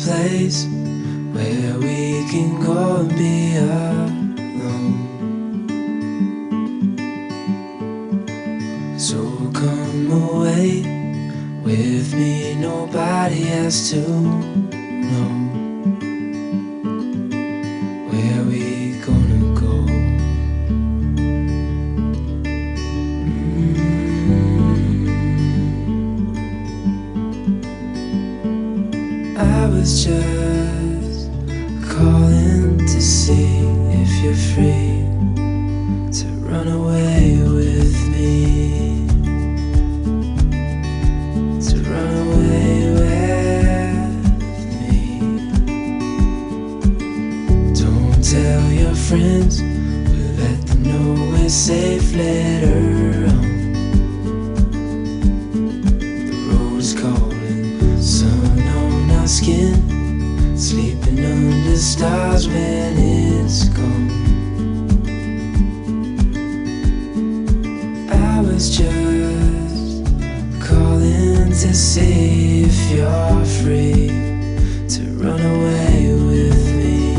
place where we can go and be alone. So come away with me, nobody has to know where we gonna go. I was just calling to see if you're free to run away with me, to run away with me. Don't tell your friends, we'll let them know we're safe later on. The road's calling, sun on our skin, sleeping under stars when it's gone. I was just calling to see if you're free to run away with me,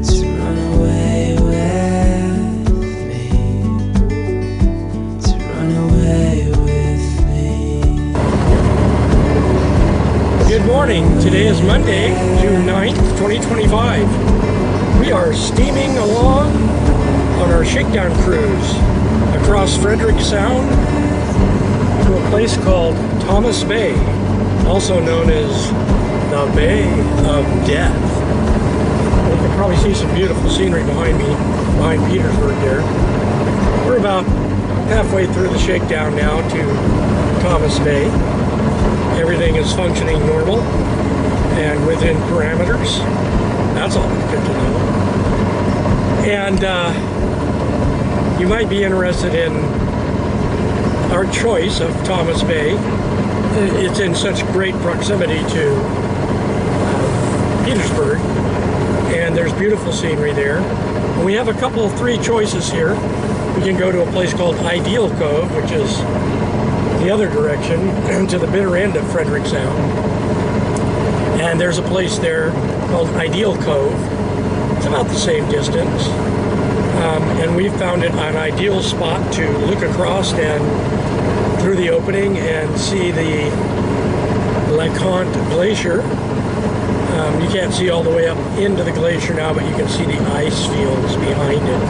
to run away with me, to run away with me. Good morning. Today is Monday, June 9th, 2025. We are steaming along on our shakedown cruise across Frederick Sound to a place called Thomas Bay, also known as the Bay of Death. You can probably see some beautiful scenery behind me, behind Petersburg there. We're about halfway through the shakedown now to Thomas Bay. Everything is functioning normal and within parameters. That's all good to know. And you might be interested in our choice of Thomas Bay. It's in such great proximity to Petersburg, and there's beautiful scenery there. And we have three choices here. We can go to a place called Ideal Cove, which is the other direction to the bitter end of Frederick Sound. And there's a place there called Ideal Cove. It's about the same distance. And we found it an ideal spot to look across and through the opening and see the LeConte Glacier. You can't see all the way up into the glacier now, but you can see the ice fields behind it.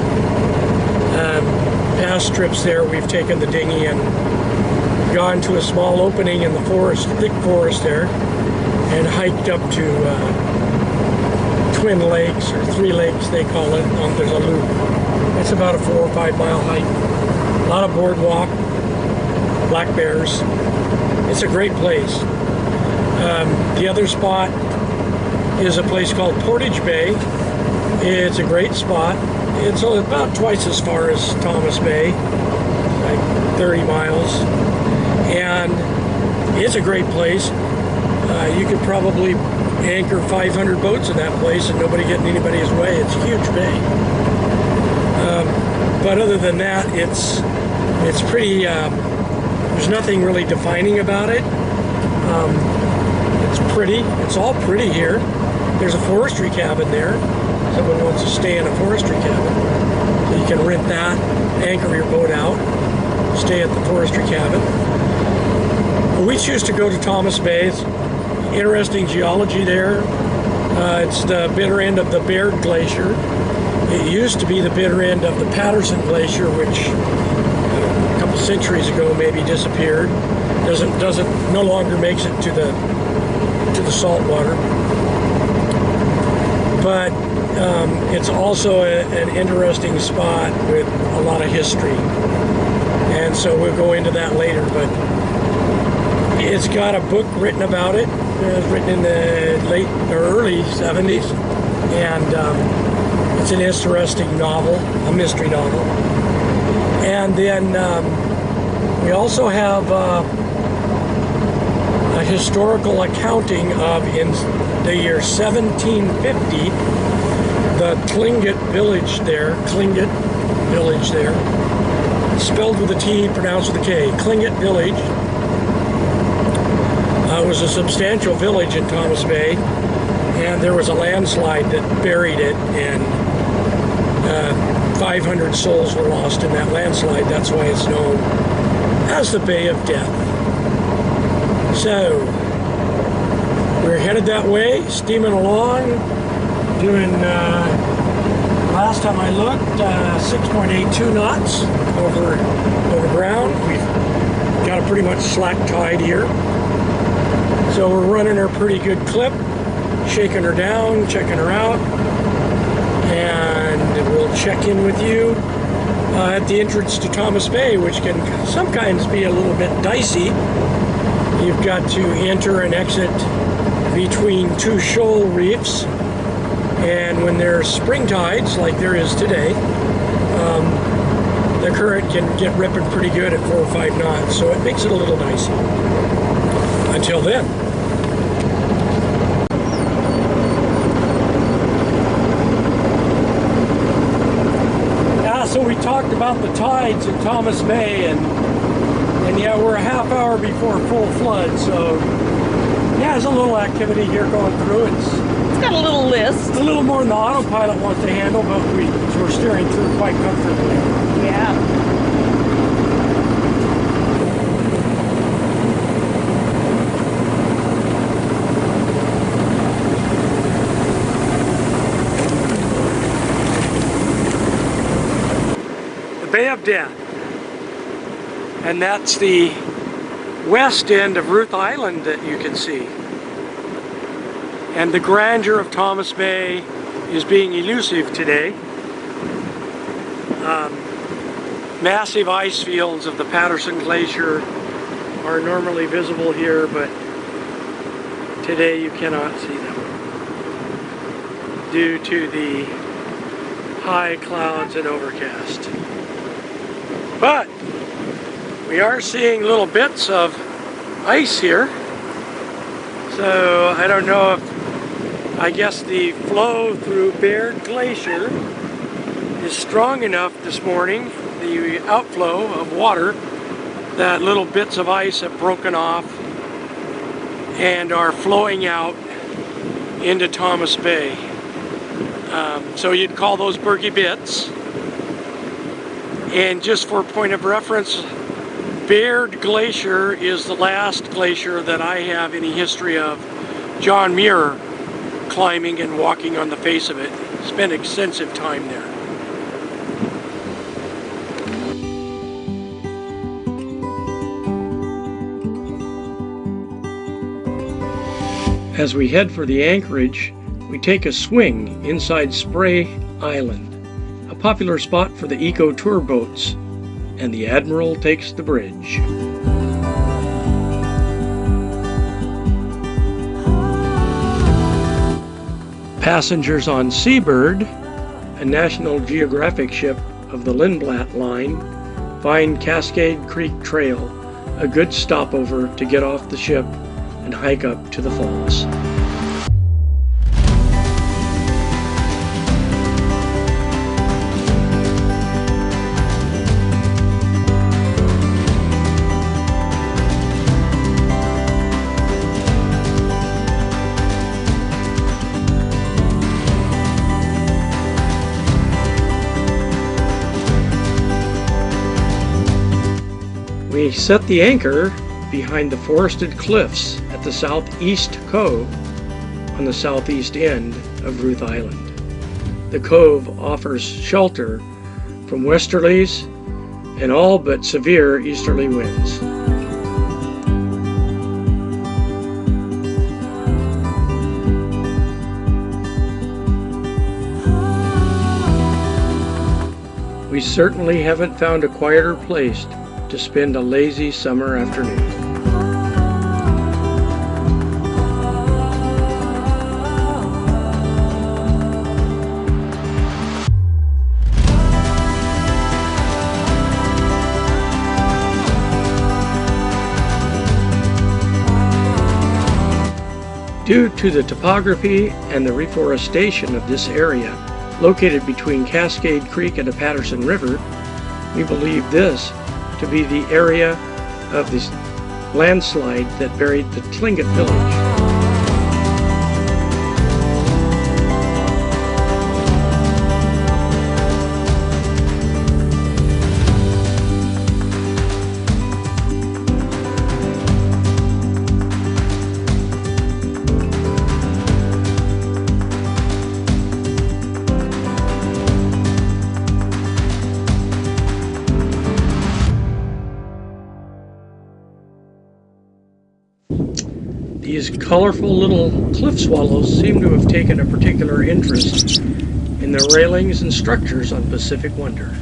Past trips there, we've taken the dinghy and gone to a small opening in the forest, thick forest there, and hiked up to Twin Lakes, or Three Lakes they call it. There's a loop. It's about a 4 or 5 mile hike. A lot of boardwalk, black bears. It's a great place. The other spot is a place called Portage Bay. It's a great spot. It's about twice as far as Thomas Bay, like 30 miles. And it's a great place. You could probably anchor 500 boats in that place and nobody getting anybody's way. It's a huge bay. But other than that, it's pretty, there's nothing really defining about it. It's pretty. It's all pretty here. There's a forestry cabin there. Someone wants to stay in a forestry cabin. So you can rent that, anchor your boat out, stay at the forestry cabin. We choose to go to Thomas Bay. It's interesting geology there. It's the bitter end of the Baird Glacier. It used to be the bitter end of the Patterson Glacier, which a couple centuries ago maybe disappeared. No longer makes it to the salt water. But it's also an interesting spot with a lot of history. And so we'll go into that later, but it's got a book written about it. It was written in the late or early 70s, and it's an interesting novel, a mystery novel. And then we also have a historical accounting of, in the year 1750, the Tlingit village there, spelled with a T, pronounced with a K, Tlingit village, was a substantial village in Thomas Bay, and there was a landslide that buried it, and 500 souls were lost in that landslide. That's why it's known as the Bay of Death. So we're headed that way, steaming along, doing, last time I looked, 6.82 knots over ground. We've got a pretty much slack tide here. So we're running her pretty good clip, shaking her down, checking her out, and we'll check in with you at the entrance to Thomas Bay, which can sometimes be a little bit dicey. You've got to enter and exit between two shoal reefs, and when there's spring tides like there is today, the current can get ripping pretty good at 4 or 5 knots, so it makes it a little dicey. Until then. Yeah, so we talked about the tides in Thomas Bay, and yeah, we're a half hour before full flood, so yeah, there's a little activity here going through. It's got a little list. a little more than the autopilot wants to handle, but we're steering through quite comfortably. Yeah. The Bay of Death. And that's the west end of Ruth Island that you can see. And the grandeur of Thomas Bay is being elusive today. Massive ice fields of the Patterson Glacier are normally visible here, but today you cannot see them due to the high clouds and overcast. But we are seeing little bits of ice here. So I don't know if, I guess the flow through Baird Glacier is strong enough this morning, the outflow of water, that little bits of ice have broken off and are flowing out into Thomas Bay. So you'd call those Bergy bits. And just for point of reference, Baird Glacier is the last glacier that I have any history of John Muir climbing and walking on the face of it. Spent extensive time there. As we head for the anchorage, we take a swing inside Spray Island, a popular spot for the eco tour boats, and the Admiral takes the bridge. Passengers on Seabird, a National Geographic ship of the Lindblad line, find Cascade Creek Trail a good stopover to get off the ship and hike up to the falls. We set the anchor behind the forested cliffs at the southeast cove on the southeast end of Ruth Island. The cove offers shelter from westerlies and all but severe easterly winds. We certainly haven't found a quieter place to spend a lazy summer afternoon. Due to the topography and the reforestation of this area, located between Cascade Creek and the Patterson River, we believe this to be the area of the landslide that buried the Tlingit village. These colorful little cliff swallows seem to have taken a particular interest in the railings and structures on Pacific Wonder.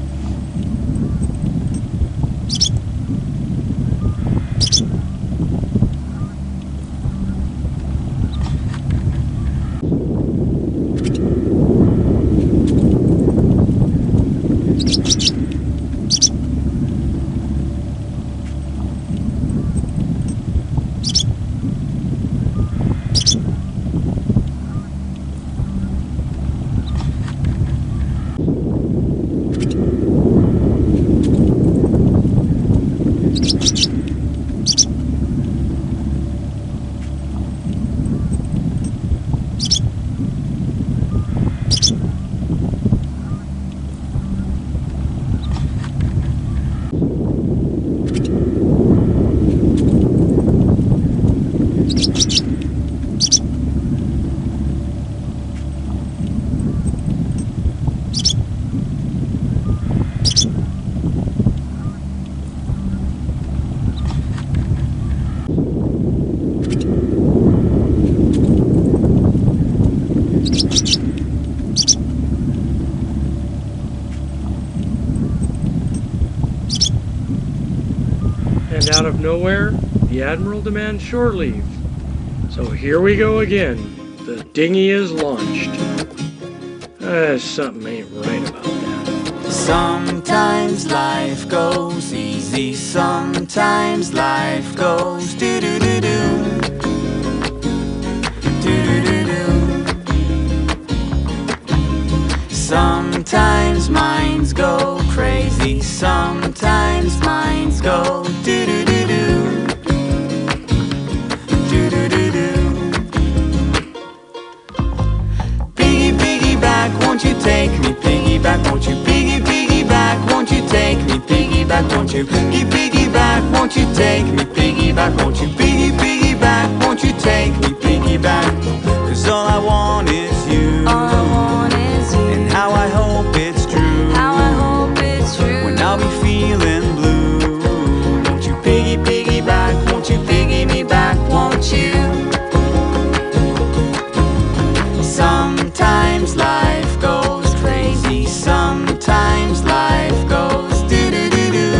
And out of nowhere, the Admiral demands shore leave. So here we go again. The dinghy is launched. Something ain't right about that. Sometimes life goes easy, sometimes life goes do-do-do-do. Do-do-do-do. Sometimes minds go crazy, sometimes minds go do-do-do-do. Do-do-do-do. Piggy, piggyback, won't you take me? Piggyback, won't you? Piggy, piggyback, won't you take me? Piggyback, won't you? Piggy, piggyback, won't you take me? Piggyback, won't you? Piggy, piggyback, won't you take me? Piggyback, 'cause all I want is you. All I want is you. And how I hope it's true. How I hope it's true. When I'll be feeling blue. Won't you piggy, piggyback? Won't you piggy me back? Won't you? Sometimes life goes crazy, sometimes life goes do-do-do-do.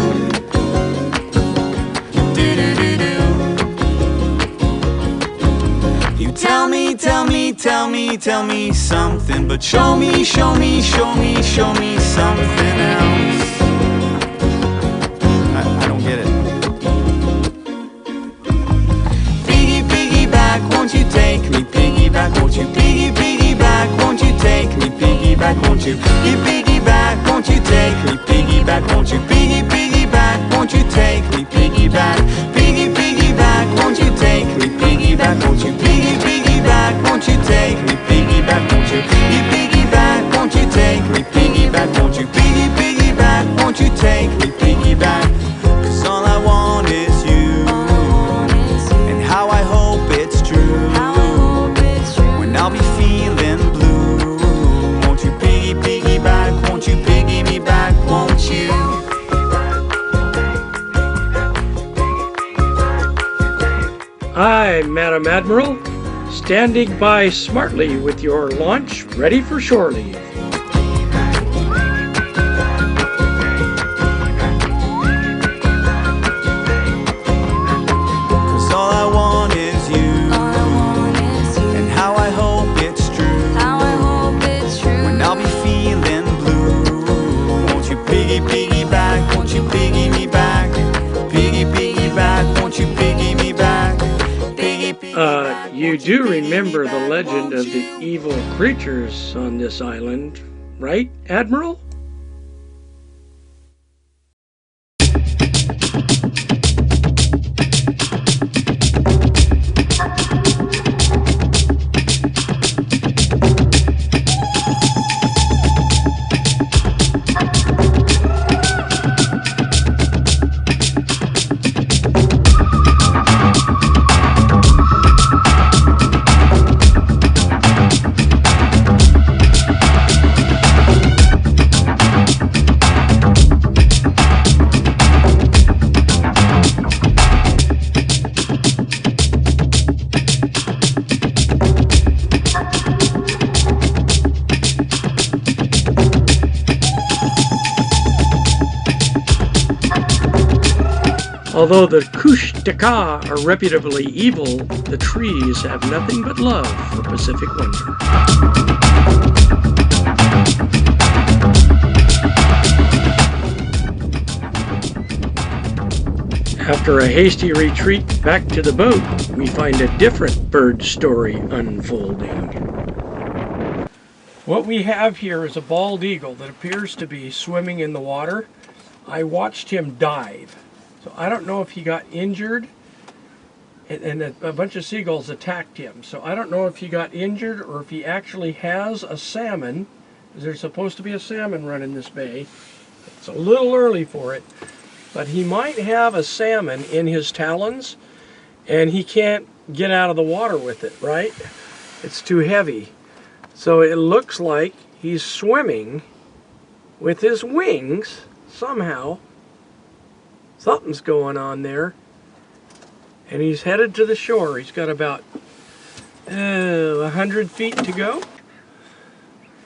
Do-do-do-do. You tell me, tell me, tell me, tell me something, but show me, show me, show me, show me something else. I don't get it. Piggy, piggyback, won't you take me? Piggyback, won't you? Piggy, piggyback, won't you take me? Piggyback, won't you? You piggyback, won't you take me? Piggyback, won't you? Piggy, piggyback, won't you take me? Piggyback, piggy, piggyback, won't you take me? Piggyback, won't you? Piggy, piggyback, won't you take me? Piggyback, won't you? You piggyback, won't you take me? Piggyback, won't you? Piggy, piggyback, won't you take me? Piggyback, 'cause all I want is you. And how I hope it's true. How I hope it's true. When I'll be feeling blue. Won't you piggy, piggyback? Won't you piggy me back? Won't you? Hi, Madam Admiral. Standing by smartly with your launch ready for shore leave. 'Cause all I want is you. All I want is you. And how I hope it's true. How I hope it's true. When I'll be feeling blue. Won't you piggy, piggyback? Won't you piggy me back? Piggy, piggyback, won't you piggy me back? Piggy, piggy. You do remember the legend of the evil creatures on this island, right, Admiral? Although the Kush'Taka are reputably evil, the trees have nothing but love for Pacific Wonder. After a hasty retreat back to the boat, we find a different bird story unfolding. What we have here is a bald eagle that appears to be swimming in the water. I watched him dive. So I don't know if he got injured and a bunch of seagulls attacked him. So I don't know if he got injured or if he actually has a salmon. There's supposed to be a salmon run in this bay. It's a little early for it, but he might have a salmon in his talons and he can't get out of the water with it, right? It's too heavy. So it looks like he's swimming with his wings somehow. Something's going on there. And he's headed to the shore. He's got about 100 feet to go.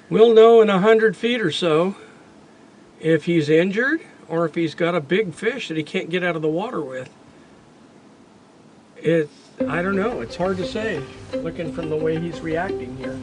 We'll know in 100 feet or so if he's injured or if he's got a big fish that he can't get out of the water with. I don't know. It's hard to say, looking from the way he's reacting here.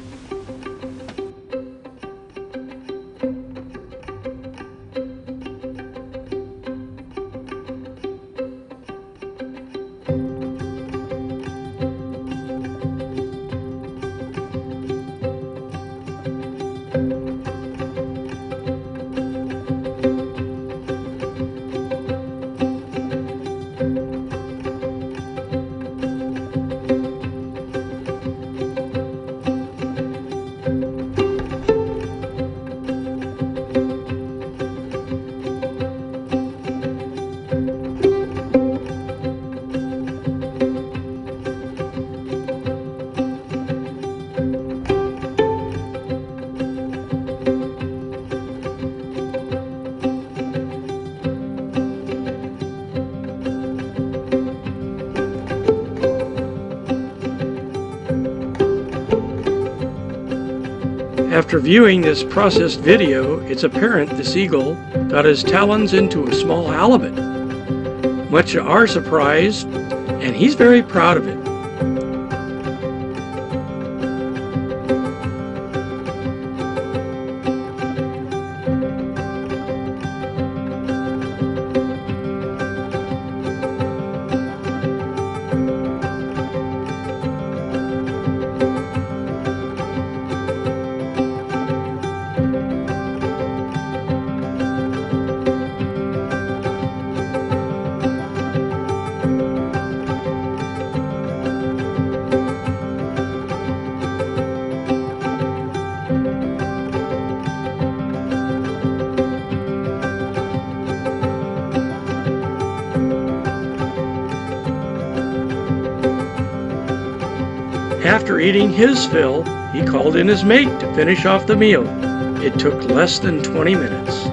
After viewing this processed video, it's apparent this eagle got his talons into a small halibut. Much to our surprise, and he's very proud of it. After eating his fill, he called in his mate to finish off the meal. It took less than 20 minutes.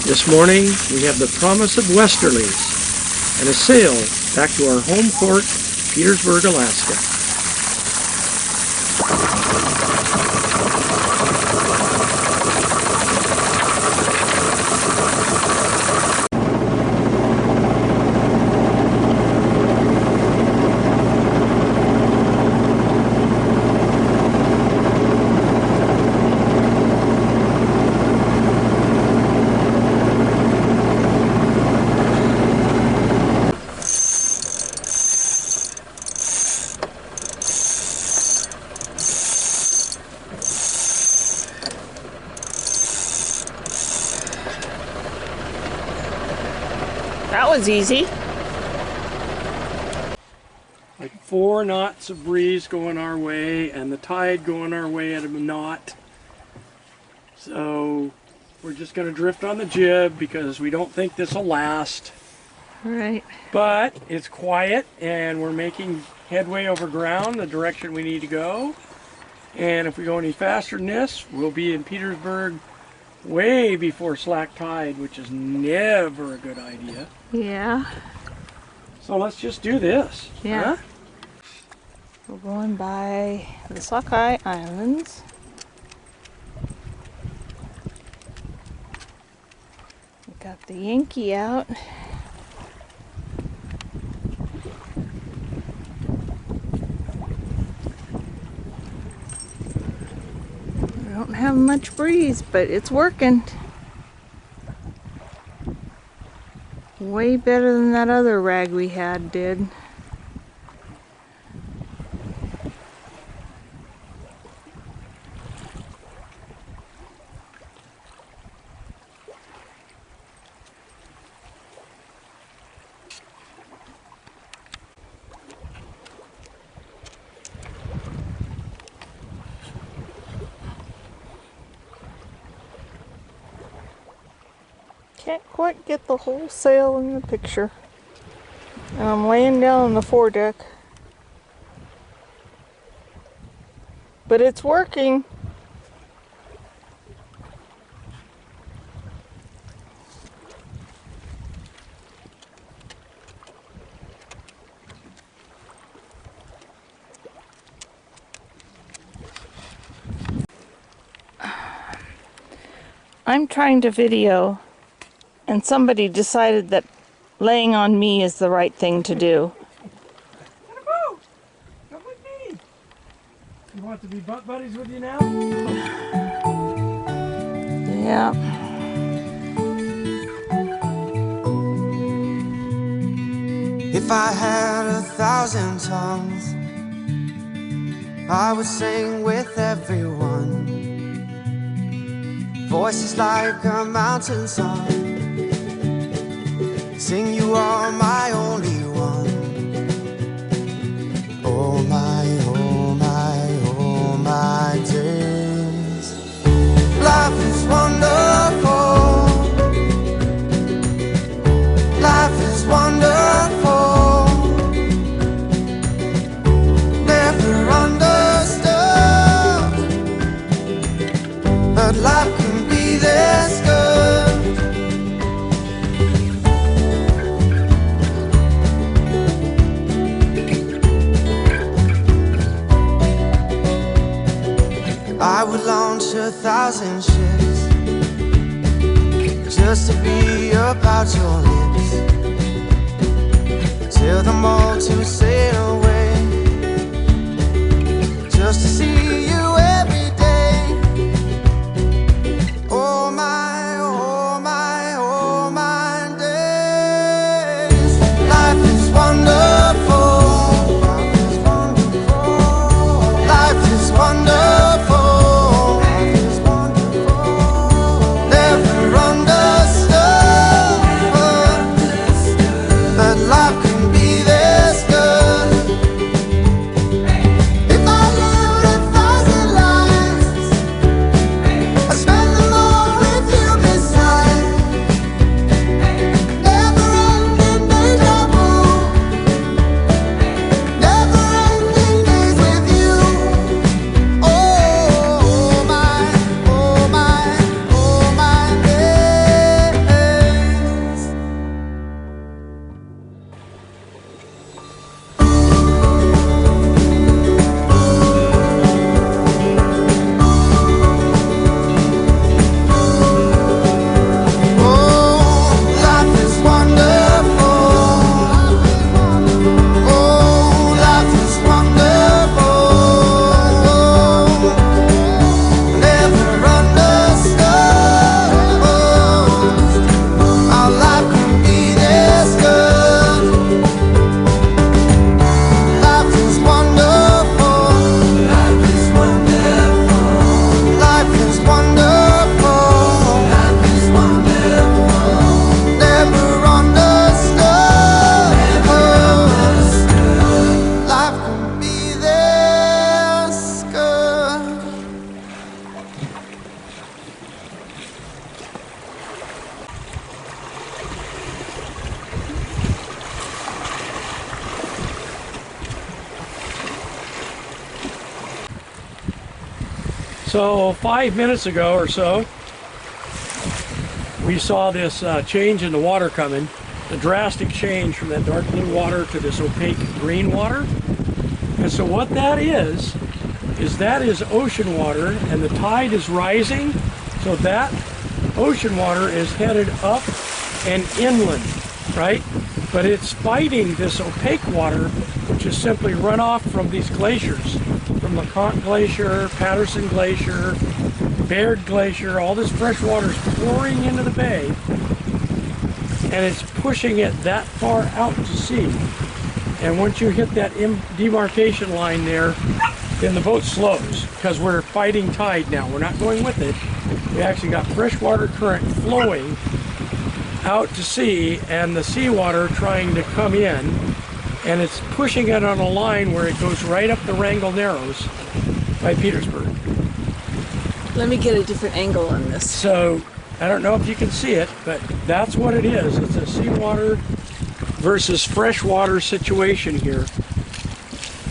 This morning, we have the promise of westerlies and a sail back to our home port, Petersburg, Alaska. was easy. Like 4 knots of breeze going our way and the tide going our way at a knot. So we're just going to drift on the jib because we don't think this will last. Right. But it's quiet and we're making headway over ground the direction we need to go. And if we go any faster than this, we'll be in Petersburg way before slack tide, which is never a good idea. Yeah. So let's just do this. Yeah. Huh? We're going by the Sockeye Islands. We got the Yankee out. We don't have much breeze, but it's working. Way better than that other rag we had did. Can't quite get the whole sail in the picture. And I'm laying down on the foredeck. But it's working. I'm trying to video, and somebody decided that laying on me is the right thing to do. Come with me. You want to be butt buddies with you now? Yeah. If I had 1,000 tongues, I would sing with everyone. Voices like a mountain song. Sing you are my only one. Oh my, oh my, oh my days. Life is wonderful. Life is wonderful. Never understood, but life can be this good. I would launch 1,000 ships just to be about your lips. Tell them all to sail away, just to see you every day. Oh my, oh my, oh my days. Life is wonderful. Life is wonderful. Life is wonderful. Life is wonderful. Never understood, but life can be this good. So 5 minutes ago or so, we saw this change in the water coming, the drastic change from that dark blue water to this opaque green water. And so what that is that is ocean water, and the tide is rising, so that ocean water is headed up and inland, right? But it's fighting this opaque water, which is simply runoff from these glaciers, from LeConte Glacier, Patterson Glacier, Baird Glacier. All this fresh water is pouring into the bay, and it's pushing it that far out to sea. And once you hit that demarcation line there, then the boat slows, because we're fighting tide now. We're not going with it. We actually got freshwater current flowing out to sea, and the seawater trying to come in, and it's pushing it on a line where it goes right up the Wrangell Narrows by Petersburg. Let me get a different angle on this. So I don't know if you can see it, but that's what it is. It's a seawater versus freshwater situation here,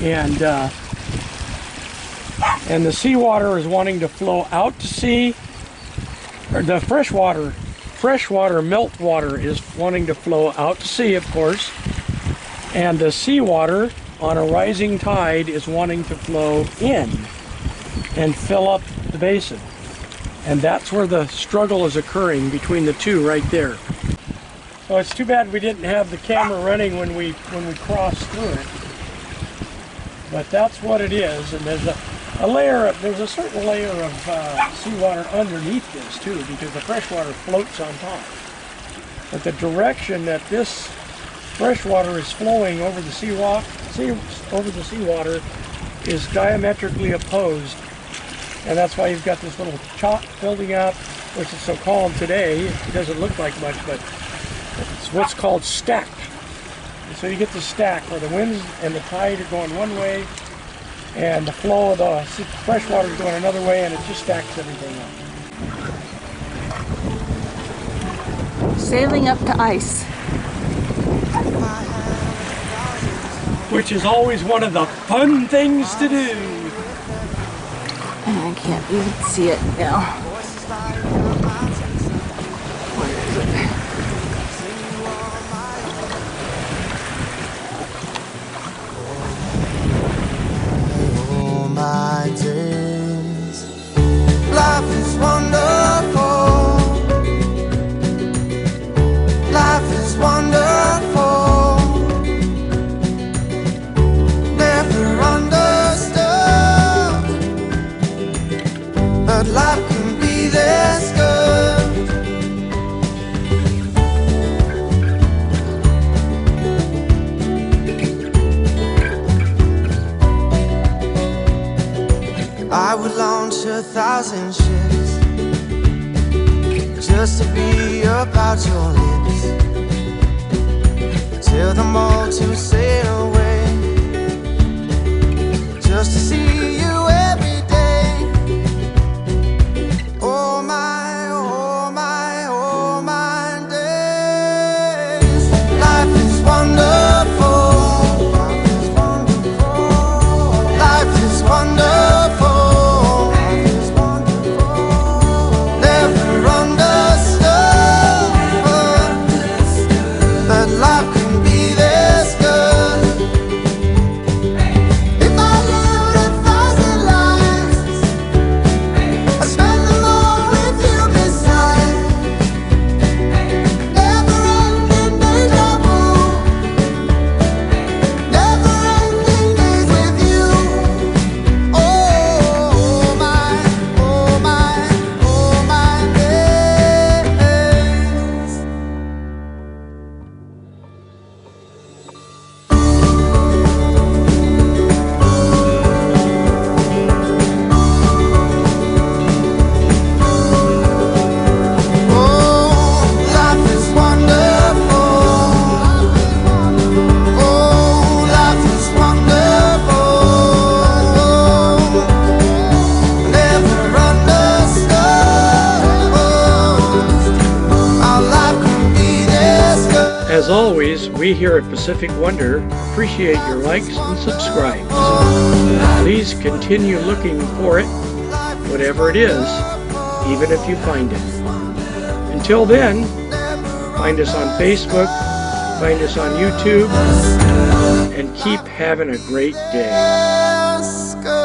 and the seawater is wanting to flow out to sea, or the freshwater meltwater is wanting to flow out to sea, of course, and the seawater on a rising tide is wanting to flow in and fill up the basin. And that's where the struggle is occurring between the two right there. So it's too bad we didn't have the camera running when we crossed through it. But that's what it is, and there's a certain layer of seawater underneath this too, because the freshwater floats on top. But the direction that this freshwater is flowing over the seawater is diametrically opposed, and that's why you've got this little chop building up, which is so calm today. It doesn't look like much, but it's what's called stacked. And so you get the stack where the winds and the tide are going one way, and the flow of the fresh water is going another way, and it just stacks everything up. Sailing up to ice. Which is always one of the fun things to do. And I can't even see it now. Where is it? Oh, my days, life is wonderful. Life is wonderful. Never understood, but life can be this good. I would launch 1,000 ships just to be about your lips. Tell them all to sail away, just to see you every day. Oh my, oh my, oh my days. Life is wonderful. Life is wonderful. Life is wonderful. Life is wonderful. Never understood, but life can be this good. If I lived 1,000 lives, I'd spend them all with you beside. Never-ending deja vu, never-ending days with you. Oh my, oh my, oh my days. Oh, life is wonderful. Oh, life is wonderful. Never understood how life can be this good. As always, we here at Pacific Wonder appreciate your likes and subscribes. Please continue looking for it, whatever it is, even if you find it. Until then, find us on Facebook, find us on YouTube, and keep having a great day.